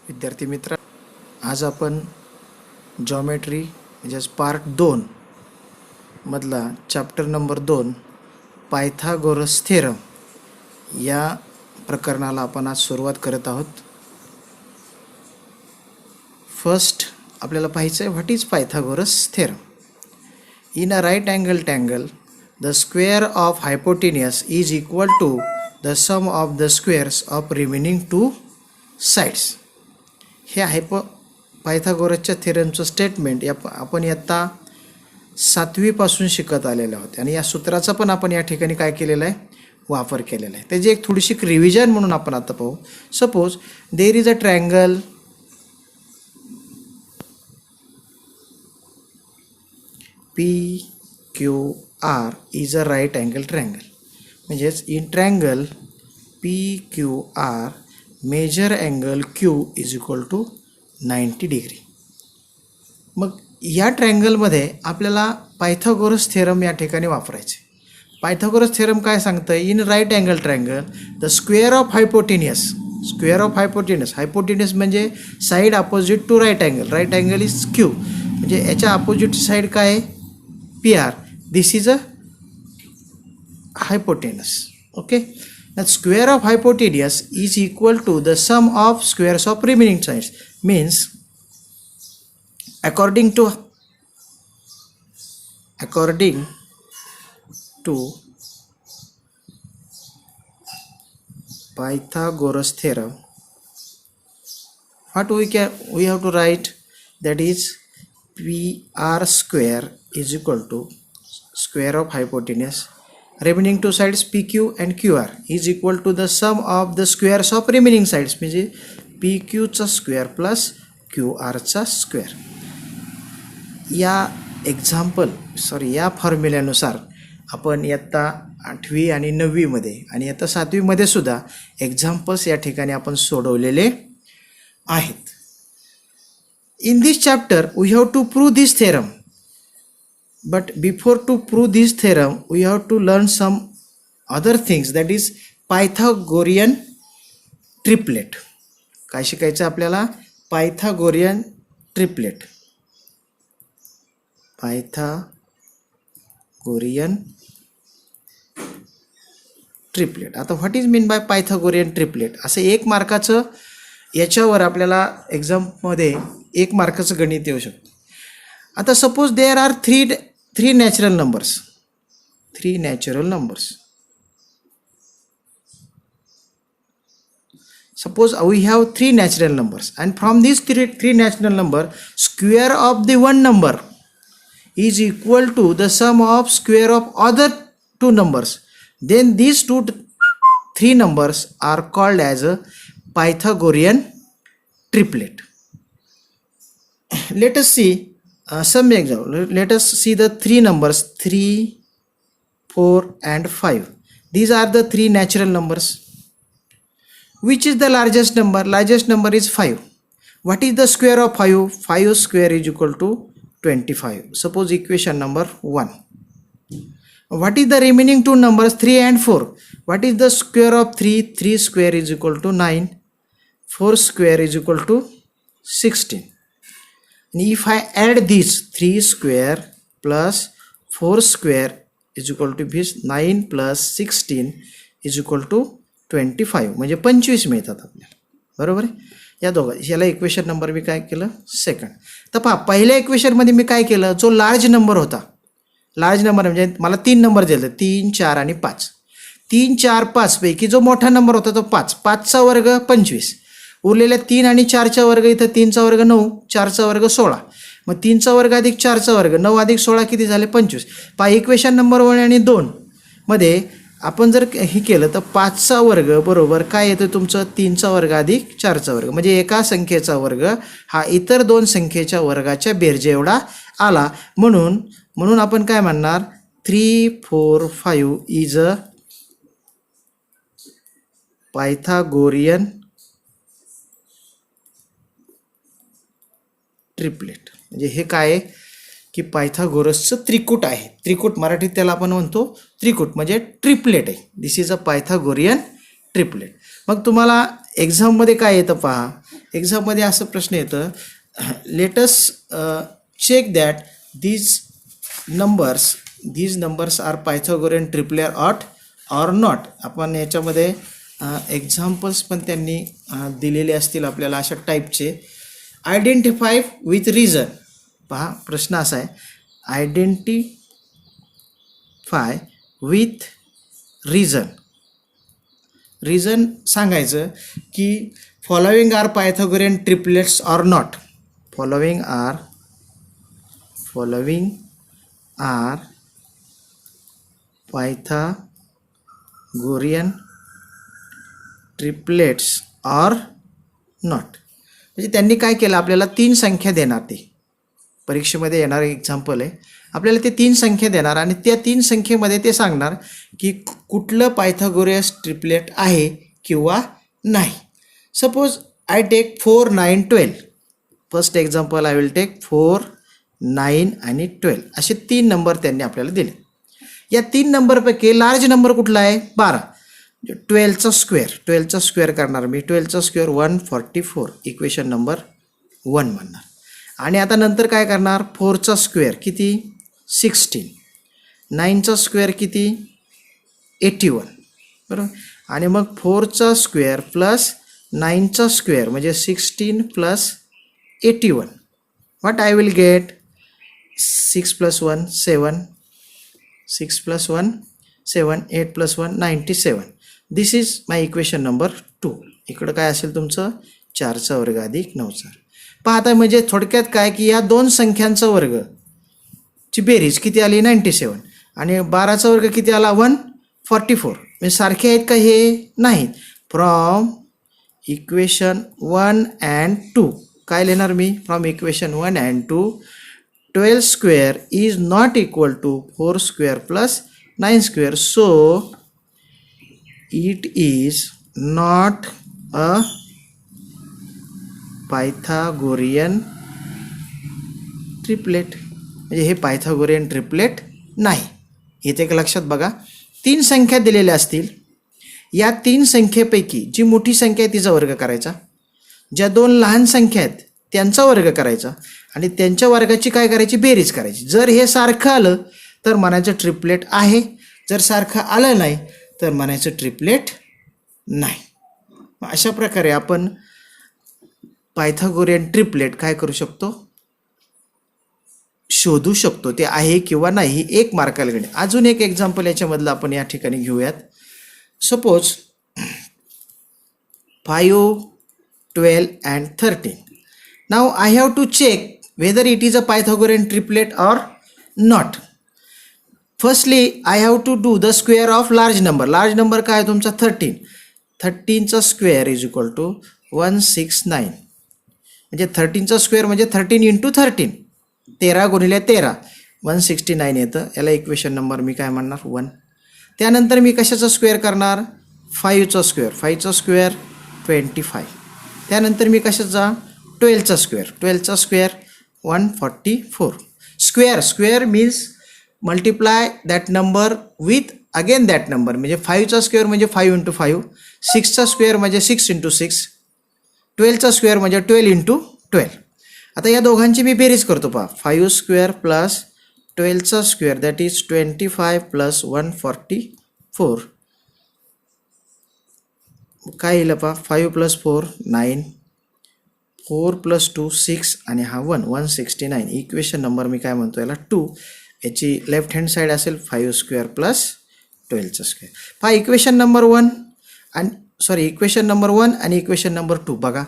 विद्यार्थी मित्र, आज आपण जॉमेट्री म्हणजेच पार्ट 2 मधला चॅप्टर नंबर 2 पायथागोरस थेरम या प्रकरणाला आपण आज सुरुवात करत आहोत. फर्स्ट आपल्याला पाहायचं आहे what is Pythagoras theorem. In a right angle triangle the square of hypotenuse is equal to the sum of the squares of remaining two sides. हे आहे पायथागोरसच्या थेरमचं स्टेटमेंट आपण इयत्ता 7वी पासून शिकत आलेलो आहोत आणि या सूत्राचा पण आपण या ठिकाणी काय केलेला आहे, वापर केलेला आहे. त्याची एक थोडीशी रिव्हिजन म्हणून आपण आता पाहू. Suppose there is a triangle PQR is a right angle triangle. म्हणजेच in triangle PQR measure angle Q is equal to 90 degree. मग या ट्रायंगलमध्ये आपल्याला पायथागोरस थेरम या ठिकाणी वापरायचे. पायथागोरस थेरम काय सांगतं, in right angle triangle the square of hypotenuse म्हणजे side opposite to right angle is Q. म्हणजे याच्या अपोजिट साईड काय आहे, PR. This is a hypotenuse. Okay. The square of hypotenuse is equal to the sum of squares of remaining sides. Means according to Pythagoras theorem, what we have to write, that is PR square is equal to square of hypotenuse remaining two sides PQ and QR is equal to the sum of the squares of remaining sides. म्हणजे PQ चा square plus QR चा square. या फॉर्म्युल्यानुसार आपण इयत्ता 8वी आणि 9वी मध्ये आणि इयत्ता 7वी मध्ये सुद्धा एक्झाम्पल्स या ठिकाणी आपण सोडवलेले आहेत. In this chapter we have to prove this theorem. But before to prove this theorem, we have to learn some other things, that is Pythagorean triplet. काय शिकायचं आपल्याला, Pythagorean triplet. आता what is mean by Pythagorean triplet? असं 1 मार्काचं याच्यावर आपल्याला एक्झाममध्ये 1 मार्काचं गणित येऊ शकतं. आता suppose there are three natural numbers. Suppose we have 3 natural numbers, and from these three natural number, square of the one number is equal to the sum of square of other 2 numbers. Then these 3 numbers are called as a Pythagorean triplet. Let us see some example. Let us see the 3 numbers 3, 4 and 5. These are the 3 natural numbers. Which is the largest number? Largest number is 5. What is the square of 5? 5 square is equal to 25. Suppose equation number 1. What is the remaining 2 numbers 3 and 4? What is the square of 3? 3 square is equal to 9. 4 square is equal to 16. If I add these 3 square plus 4 square is equal to 9 plus 16 is equal to 25, म्हणजे 25 मिळतात आपल्याला. बरोबर आहे. या याला equation number मी काय केलं, second. तर पहा, पहिल्या इक्वेशनमध्ये मी काय केलं, जो लार्ज नंबर होता, लार्ज नंबर म्हणजे मला 3 नंबर दिले, 3, 4 आणि 5. 3, 4, 5 पैकी जो मोठा नंबर होता तो 5. 5चा वर्ग 25. उरलेल्या 3 आणि 4चा वर्ग, इथं 3चा वर्ग 9, 4चा वर्ग 16. मग 3चा वर्ग अधिक 4चा वर्ग, 9 अधिक 16 किती झाले, 25. पहा, इक्वेशन नंबर 1 आणि 2 मध्ये आपण जर हे केलं तर 5चा वर्ग बरोबर काय येतं तुमचं, 3चा वर्ग अधिक 4चा वर्ग. म्हणजे एका संख्येचा वर्ग हा इतर 2 संख्येच्या वर्गाच्या बेरजे एवढा आला. म्हणून आपण काय म्हणणार, 3, 4, 5 इज अ पायथागोरियन ट्रिपलेट. म्हणजे हे काय आहे की पायथागोरसचं त्रिकूट आहे. त्रिकूट मराठीत त्याला आपण म्हणतो त्रिकूट, म्हणजे ट्रिपलेट आहे. दिस इज अ पायथागोरियन ट्रिपलेट. मग तुम्हाला एक्झाममध्ये काय येतं पहा, एक्झाममध्ये असं प्रश्न येतं, let's check that these numbers are Pythagorean triplet or not. आपण याच्यामध्ये एक्झाम्पल्स पण त्यांनी दिलेले असतील आपल्याला अशा टाईपचे. Identify with reason. पहा प्रश्न असा आहे, आयडेंटिफाय विथ रिझन सांगायचं की following are Pythagorean triplets or not. Following are Pythagorean triplets or not. म्हणजे त्यांनी काय केलं, आपल्याला 3 संख्या देणार. ते परीक्षेमध्ये येणारं एक्झाम्पल आहे. आपल्याला ते 3 संख्या देणार आणि त्या 3 संख्येमध्ये ते सांगणार की कुठलं पायथागोरियस ट्रिपलेट आहे किंवा नाही. Suppose I take 4, 9, 12. First example I will take 4, 9 आणि 12. असे 3 नंबर त्यांनी आपल्याला दिले. या 3 नंबरपैकी लार्ज नंबर कुठला आहे, 12. 12चा स्क्वेअर करणार मी. 12चा स्क्वेअर 144, इक्वेशन नंबर 1 म्हणणार. आणि आता नंतर काय करणार, 4चा स्क्वेअर किती, 16. 9चा स्क्वेअर किती, 81. बरोबर. आणि मग 4चा स्क्वेअर प्लस 9चा स्क्वेअर म्हणजे 16 plus 81. What I will get, 6 + 1 7, 6 + 1 7, 8 + 1 97. This is my equation number 2. इकडं काय असेल तुमचं, 4चा वर्ग अधिक 9चा. पाहता म्हणजे थोडक्यात काय की या 2 संख्यांचा वर्गची बेरीज किती आली, 97. आणि 12चा वर्ग किती आला, 144. म्हणजे सारखे आहेत का, हे नाहीत. फ्रॉम इक्वेशन 1 and 2 काय लिहिणार मी, from equation 1 and 2 12 square is not equal to 4 square plus 9 square. So it is not a Pythagorean triplet. म्हणजे हे पायथागोरियन ट्रिपलेट नाही. इथे एक लक्षात बघा, 3 संख्या दिलेल्या असतील. या 3 संख्येपैकी जी मोठी संख्या आहे तिचा वर्ग करायचा, ज्या 2 लहान संख्या आहेत त्यांचा वर्ग करायचा आणि त्यांच्या वर्गाची काय करायची, बेरीज करायची. जर हे सारखं आलं तर म्हणायचं ट्रिपलेट आहे, जर सारखं आलं नाही तर म्हणायचं ट्रिपलेट नाही. अशा प्रकारे आपण पायथागोरियन ट्रिपलेट काय करू शकतो, शोधू शकतो. ते आहे किंवा नाही, ही 1 मार्काला गणे. अजून एक एक्झाम्पल याच्यामधलं आपण या ठिकाणी घेऊयात. Suppose 5, 12 and 13. Now I have to check whether it is a Pythagorean triplet or not. Firstly, I have to do the square of large number. Large number काय आहे तुमचा, 13. 13चा स्क्वेअर इज इक्वल टू 169. म्हणजे 13चा square म्हणजे 13 × 13, 13 × 13, 169 येतं. याला equation number मी काय म्हणणार, 1. त्यानंतर मी कशाचा स्क्वेअर करणार, 5चा स्क्वेअर. 5चा स्क्वेअर 25. त्यानंतर मी कशाचा, 12चा स्क्वेअर. 12चा square 144. Square means multiply that number with again that number. म्हणजे 5चा स्क्वेअर म्हणजे 5 × 5, 6चा स्क्वेअर म्हणजे 6 × 6, 12चा स्क्वेअर म्हणजे 12 × 12. आता या दोघांची मी बेरीज करतो पहा. 5 स्क्वेअर प्लस 12चा स्क्वेअर दॅट इज 25 प्लस 144. काय येईल पहा, 5 + 4 9, 4 + 2 6 आणि हा 169. इक्वेशन नंबर मी काय म्हणतो याला 2. याची लेफ्ट हँड साईड असेल 5 स्क्वेअर प्लस 12चा स्क्वेअर. पहा इक्वेशन नंबर 1 आणि इक्वेशन नंबर 1 आणि इक्वेशन नंबर 2 बघा.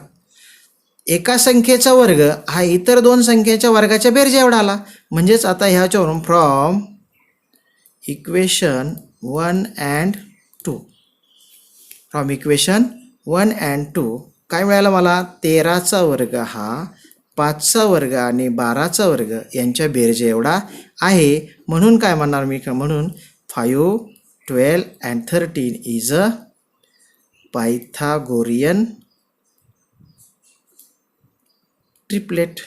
एका संख्येचा वर्ग हा इतर 2 संख्येच्या वर्गाच्या बेरज एवढा आला. म्हणजेच आता ह्याच्यावरून from equation 1 and 2, from equation 1 and 2 काय मिळालं मला, 13चा वर्ग हा 5चा वर्ग आणि 12चा वर्ग यांच्या बेरजे एवढा आहे. म्हणून काय म्हणणार मी, म्हणून 5, 12 and 13 is a Pythagorean triplet.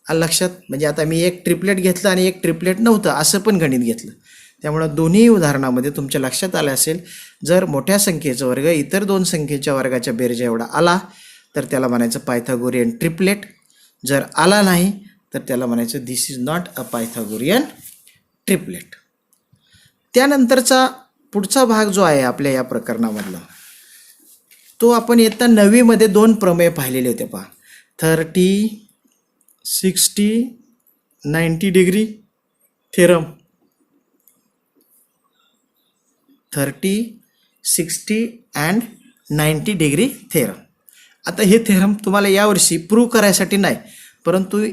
लक्षात, म्हणजे आता मी एक ट्रिपलेट घेतलं आणि एक ट्रिपलेट नव्हतं असं पण गणित घेतलं. त्यामुळं दोन्ही उदाहरणामध्ये तुमच्या लक्षात आलं असेल, जर मोठ्या संख्येचा वर्ग इतर 2 संख्येच्या वर्गाच्या बेरजा एवढा आला तर त्याला म्हणायचं पायथागोरियन ट्रिपलेट. जर आला नाही तर त्याला म्हणायचं दिस is not a Pythagorean triplet. त्यानंतरचा पुढचा भाग जो आहे आपल्या या प्रकरणामधला, तो आपण इयत्ता 9वीमध्ये 2 प्रमेय पाहिलेले होते पहा. 30, 60, 90 degree theorem. 30, 60 and 90 degree theorem. आता हे थेरम तुम्हाला यावर्षी प्रूव्ह करायसाठी नाही, परंतु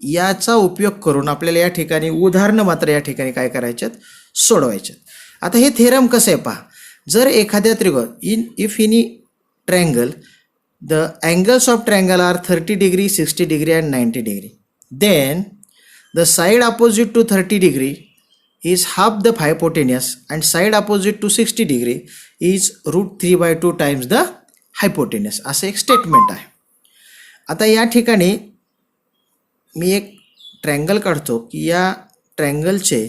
याचा उपयोग करून आपल्याला या ठिकाणी उदाहरणं मात्र या ठिकाणी काय करायच्यात, सोडवायच्यात. आता हे थेरम कसं आहे पहा. जर एखाद्या त्रिकोण if in triangle the angles of triangle are 30 degree, 60 degree and 90 degree, then the side opposite to 30 degree is half the hypotenuse and side opposite to 60 degree is √3/2 times the hypotenuse. असं एक statement आहे. आता या ठिकाणी मी एक triangle काढतो की या ट्रँगलचे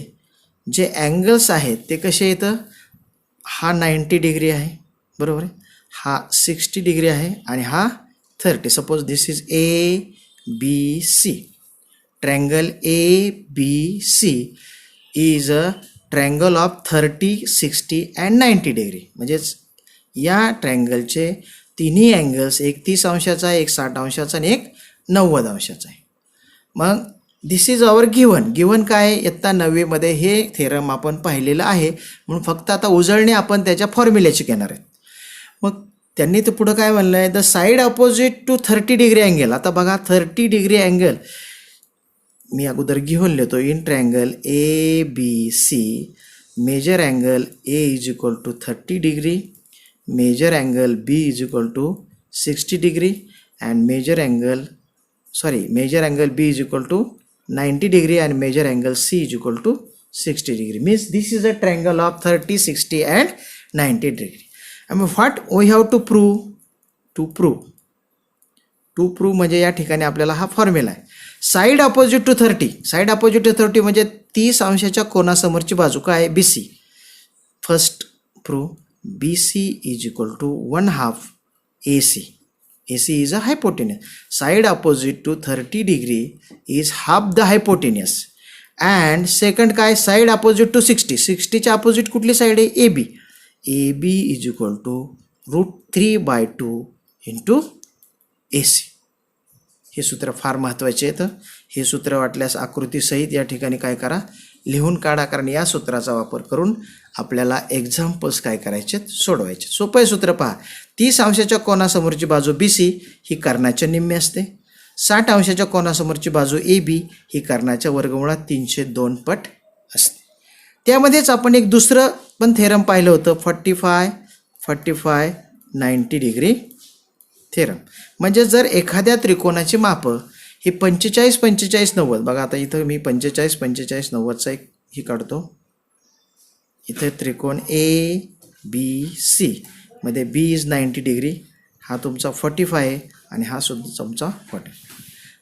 जे अँगल्स आहेत ते कसे येतं. हा 90 डिग्री आहे, बरोबर आहे, हा 60 डिग्री आहे आणि हा 30. Suppose this is ABC. Triangle ABC is a triangle of 30, 60 and 90 degree. म्हणजेच या ट्रँगलचे तिन्ही अँगल्स, एक 30 अंशाचा, एक 60 अंशाचा आणि एक 90 अंशाचा आहे. मग दिस इज अवर गिव्हन काय, इयत्ता 9वीमध्ये हे थेरम आपण पाहिलेलं आहे, म्हणून फक्त आता उजळणे आपण त्याच्या फॉर्म्युल्याची घेणार आहेत. मग त्यांनी तर पुढं काय म्हणलं आहे, the side opposite to 30 degree angle. आता बघा 30 डिग्री अँगल मी अगोदर घेऊन लिहितो. In triangle ABC measure angle A is equal to 30 degree, measure angle B is equal to 60 degree and measure angle B is equal to 90 degree and measure angle C is equal to 60 degree. Means this is a triangle of 30, 60 and 90 degree. And what we have to prove? To prove म्हणजे या ठिकाणी आपल्याला हा formula आहे. Side opposite to 30. Side opposite to 30 म्हणजे 30 अंशाच्या कोणासमोरची बाजू काय आहे, BC. First prove BC is equal to 1/2 AC. AC is a hypotenuse. Side opposite to 30 degree is half the hypotenuse. And second काय, side opposite to 60. 60 च्या opposite कुठली side आहे, AB. AB is equal to √3/2 into AC. हे सूत्र फार महत्त्वाचे आहे. हे सूत्र वाटल्यास आकृतीसहित या ठिकाणी काय करा, लिहून काढा, कारण या सूत्राचा वापर करून आपल्याला एक्झाम्पल्स काय करायचे, सोडवायचे. सोपं आहे सूत्र पहा. 30 अंशाच्या कोणासमोरची बाजू BC ही कर्णाच्या निम्मे असते. 60 अंशाच्या कोणासमोरची बाजू AB ही कर्णाच्या वर्गमुळात 302 पट असते. त्यामध्येच आपण एक दुसरं पण थेरम पाहिलं होतं, 45, 90 डिग्री थेरम. म्हणजे जर एखाद्या त्रिकोणाची मापं ही 45, 45, 90. बघा आता इथं मी 45, 45, 90चा एक ही काढतो. इथे त्रिकोण ABC मध्ये B इज 90 डिग्री, हा तुमचा 45 आहे आणि हा सुद्धा तुमचा 40.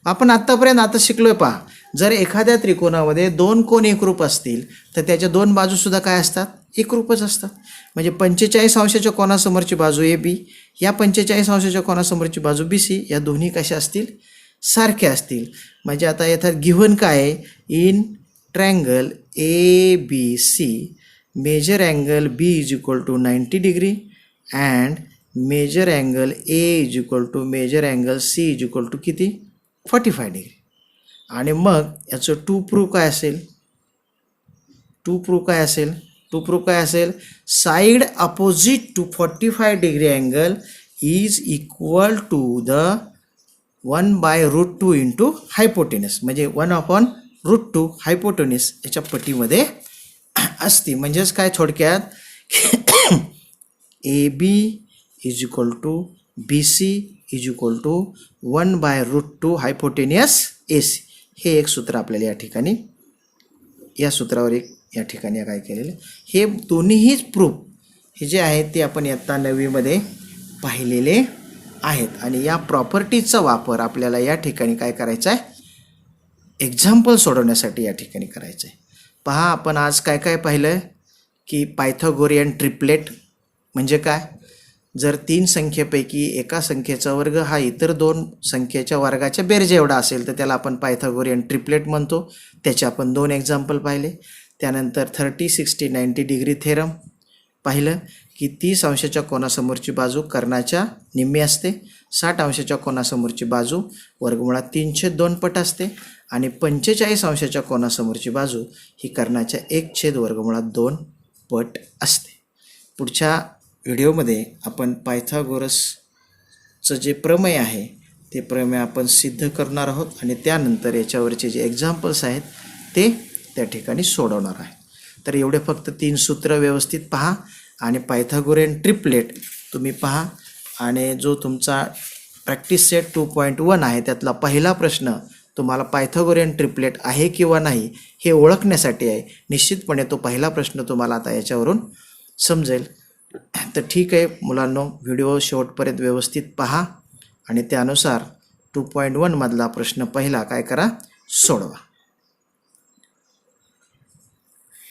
आपण आत्तापर्यंत आता शिकलोय पहा. जर एखाद्या त्रिकोणामध्ये 2 कोण एकरूप असतील तर त्याच्या 2 बाजूसुद्धा काय असतात, एकरूपच असतात. म्हणजे 45 अंशाच्या कोणासमोरची बाजू AB, या 45 अंशाच्या कोणासमोरची बाजू BC, या दोन्ही कशा असतील, सारख्या असतील. म्हणजे आता याच्यात गिव्हन काय आहे, in triangle ABC measure angle B is equal to 90 degree and measure angle A is equal to measure angle C is equal to किती, 45 डिग्री. आणि मग याचं टू प्रूव्ह काय असेल, side opposite to 45 degree angle is equal to the 1/√2 into hypotenuse. म्हणजे 1/√2 hypotenuse याच्या पटीमध्ये असते. म्हणजेच काय, थोडक्यात AB is equal to BC is equal to 1/√2 hypotenuse AC. हे एक सूत्र आपल्याला या ठिकाणी, या सूत्रावर एक या ठिकाणी काय केलेलं, हे दोन्हीच प्रूफ हे जे आहेत ते आपण इयत्ता 9वीमध्ये पाहिलेले आहेत. आणि या प्रॉपर्टीचा वापर आपल्याला या ठिकाणी काय करायचा आहे, एक्झाम्पल सोडवण्यासाठी या ठिकाणी करायचं आहे. पहा, आपण आज काय काय पाहिलं की पायथागोरियन ट्रिपलेट म्हणजे काय, जर 3 संख्येपैकी एका संख्येचा वर्ग हा इतर 2 संख्येच्या वर्गाच्या बेरजे एवढा असेल तर त्याला आपण पायथागोरियन ट्रिपलेट म्हणतो. त्याचे आपण 2 एक्झाम्पल पाहिले. त्यानंतर 30, 60, 90 डिग्री थेरम पाहिलं की 30 अंशाच्या कोनासमोरची बाजू कर्णाच्या निम्मी असते, 60 अंशाच्या कोनासमोरची बाजू वर्गमुळात 3/2 पट असते आणि 45 अंशाच्या कोनासमोरची बाजू ही कर्णाच्या 1/2 पट असते. पुढच्या व्हिडिओमध्ये आपण पायथागोरसचं जे प्रमेय आहे ते प्रमेय आपण सिद्ध करणार आहोत आणि त्यानंतर याच्यावरचे जे एक्झाम्पल्स आहेत ते त्या ठिकाणी सोडवणार आहे. तर एवढे फक्त 3 सूत्र व्यवस्थित पहा आणि पायथागोरियन ट्रिपलेट तुम्ही पहा आणि जो तुमचा प्रॅक्टिस सेट 2.1 आहे त्यातला पहिला प्रश्न तुम्हाला पायथागोरियन ट्रिपलेट आहे किंवा नाही हे ओळखण्यासाठी आहे. निश्चितपणे तो पहिला प्रश्न तुम्हाला आता याच्यावरून समजेल. तर ठीक आहे मुलांनो, व्हिडिओ शेवटपर्यंत व्यवस्थित पहा आणि त्यानुसार 2.1 मधला प्रश्न पहिला काय करा, सोडवा.